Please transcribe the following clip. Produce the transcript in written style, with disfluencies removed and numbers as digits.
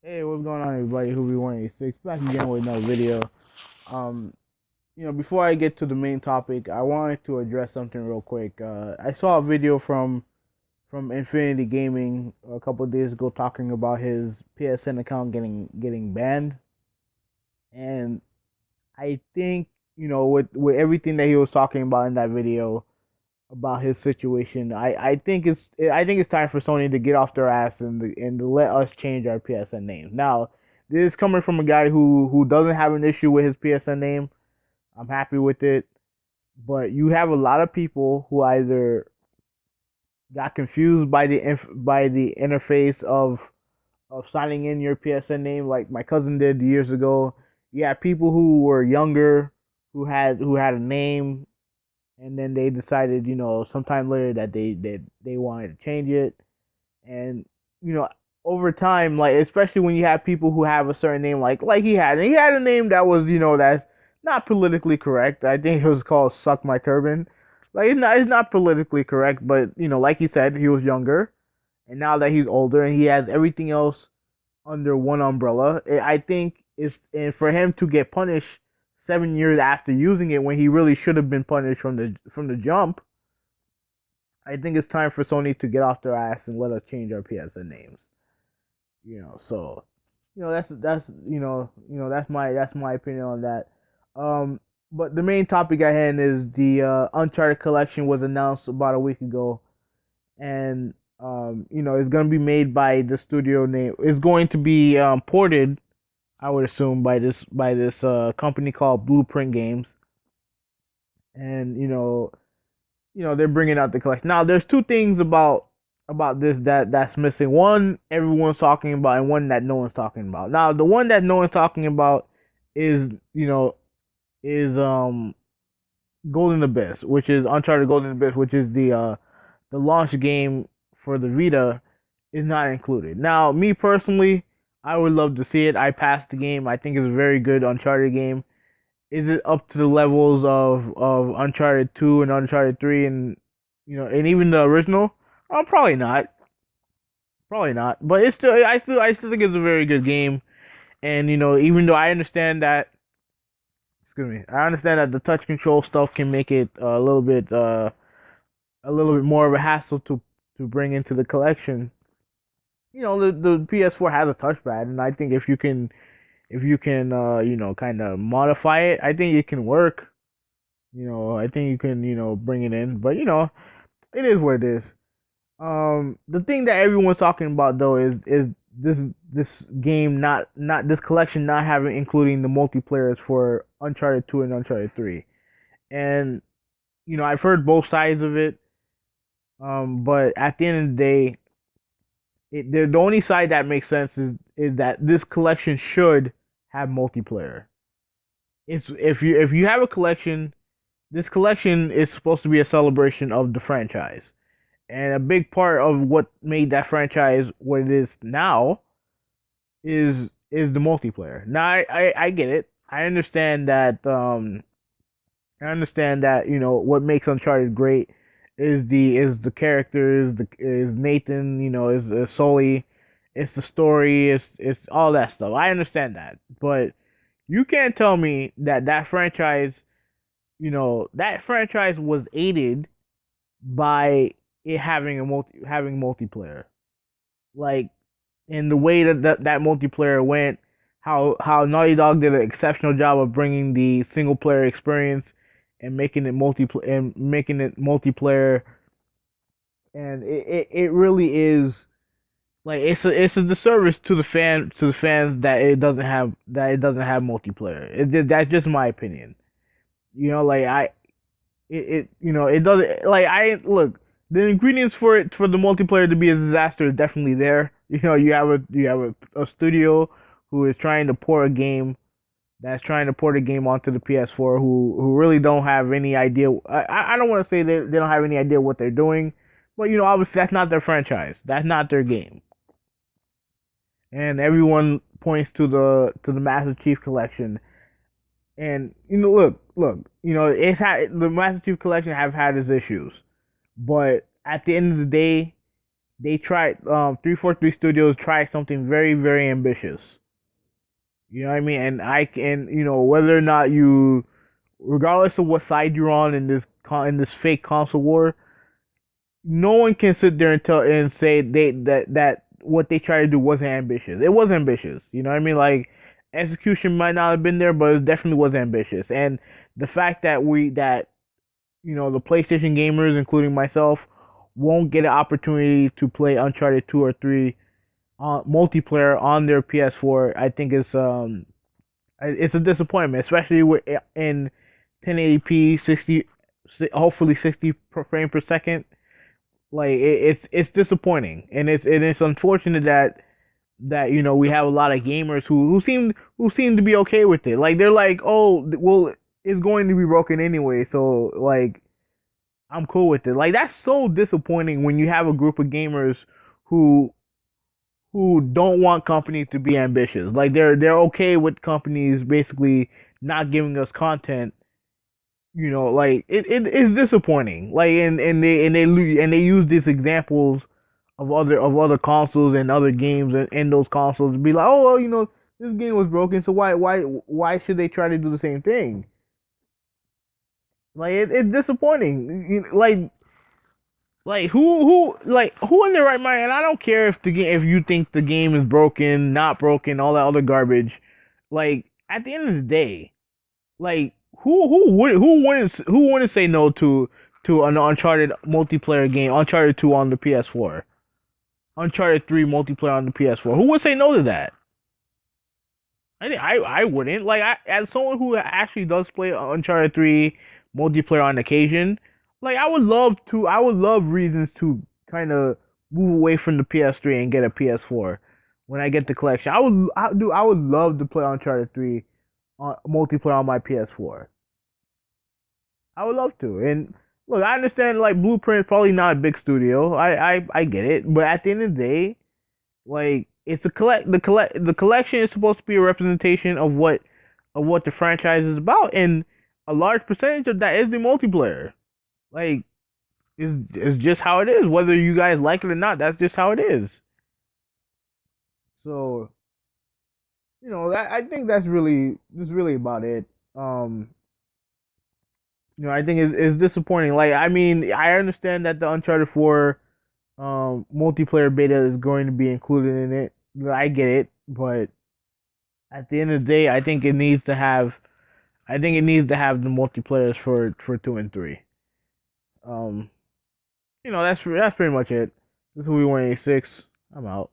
Hey, what's going on, everybody? Who be 186 back again with another video. Um, before I get to the main topic, I wanted to address something real quick. I saw a video from Infinity Gaming a couple of days ago talking about his PSN account getting banned, and I think with everything that he was talking about in that video about his situation, I think it's time for Sony to get off their ass and to let us change our PSN names. Now, this is coming from a guy who doesn't have an issue with his PSN name. I'm happy with it, but you have a lot of people who either got confused by by the interface of signing in your PSN name, like my cousin did years ago. You have people who were younger who had a name, and then they decided, sometime later that they wanted to change it, and you know, over time, like especially when you have people who have a certain name, like he had a name that was, that's not politically correct. I think it was called "Suck My Turban." Like it's not politically correct, but like he said, he was younger, and now that he's older and he has everything else under one umbrella, I think it's and for him to get punished 7 years after using it when he really should have been punished from the jump. I think it's time for Sony to get off their ass and let us change our PSN names. So that's my opinion on that. Um, but the main topic at hand is the Uncharted collection was announced about a week ago, and it's gonna be made by the studio name. It's going to be ported, I would assume, by this company called Blueprint Games, and they're bringing out the collection. Now, there's two things about this that's missing. One everyone's talking about, and one that no one's talking about. Now, the one that no one's talking about is is Golden Abyss, which is Uncharted Golden Abyss, which is the launch game for the Vita, is not included. Now, me personally, I would love to see it. I passed the game. I think it's a very good Uncharted game. Is it up to the levels of Uncharted 2 and Uncharted 3 and and even the original? Probably not. Probably not. But it's still I still think it's a very good game. And even though I understand that, excuse me, I understand that the touch control stuff can make it a little bit more of a hassle to bring into the collection. The PS4 has a touchpad, and I think if you can kind of modify it, I think it can work. I think you can bring it in, but it is what it is. The thing that everyone's talking about though is this this game not this collection not having including the multiplayers for Uncharted 2 and Uncharted 3. And I've heard both sides of it. But at the end of the day, the only side that makes sense is that this collection should have multiplayer. It's if you have a collection, this collection is supposed to be a celebration of the franchise. And a big part of what made that franchise what it is now is the multiplayer. Now I get it. I understand that what makes Uncharted great is the characters, is Nathan, is Sully, it's the story, it's all that stuff. I understand that, but you can't tell me that that franchise was aided by it having having multiplayer. Like in the way that multiplayer went, how Naughty Dog did an exceptional job of bringing the single player experience and making it multiplayer, and it really is like it's a disservice to the fans that it doesn't have multiplayer. That's just my opinion. Like it doesn't like I look the ingredients for it for the multiplayer to be a disaster is definitely there. You have a studio who is trying to port a game that's trying to port a game onto the PS4 who really don't have any idea. I don't want to say they don't have any idea what they're doing, but obviously that's not their franchise. That's not their game. And everyone points to the Master Chief Collection. And look, it's had the Master Chief Collection have had its issues, but at the end of the day, they tried 343 Studios tried something very very ambitious. You know what I mean? And I can, whether or not you, regardless of what side you're on in this fake console war, no one can sit there and tell and say that what they tried to do wasn't ambitious. It was ambitious. You know what I mean? Like execution might not have been there, but it definitely was ambitious. And the fact that the PlayStation gamers, including myself, won't get an opportunity to play Uncharted 2 or 3 multiplayer on their PS4, I think it's a disappointment, especially in 1080p 60, hopefully 60 frame per second. Like it's disappointing, and it's unfortunate that we have a lot of gamers who seem to be okay with it. Like they're like, oh well, it's going to be broken anyway, so like I'm cool with it. Like that's so disappointing when you have a group of gamers who who don't want companies to be ambitious. Like they're okay with companies basically not giving us content. Like it's disappointing. Like and they use these examples of other consoles and other games in those consoles to be like, oh well, this game was broken, so why should they try to do the same thing? Like it's disappointing. Who in their right mind? And I don't care if you think the game is broken, not broken, all that other garbage. Like at the end of the day, like who wouldn't say no to an Uncharted multiplayer game, Uncharted 2 on the PS4, Uncharted 3 multiplayer on the PS4? Who would say no to that? I wouldn't. Like as someone who actually does play Uncharted 3 multiplayer on occasion, like I would love reasons to kind of move away from the PS3 and get a PS4 when I get the collection. I would love to play Uncharted 3 multiplayer on my PS4. I would love to. And look, I understand like Blueprint's probably not a big studio. I get it, but at the end of the day, like it's the collection is supposed to be a representation of what the franchise is about, and a large percentage of that is the multiplayer. Like it's just how it is. Whether you guys like it or not, that's just how it is. So I think that's really about it. Um, I think it's disappointing. Like I mean, I understand that the Uncharted 4 multiplayer beta is going to be included in it. I get it, but at the end of the day, I think it needs to have the multiplayers for 2 and 3. Um, that's pretty much it. This is Who We 186. I'm out.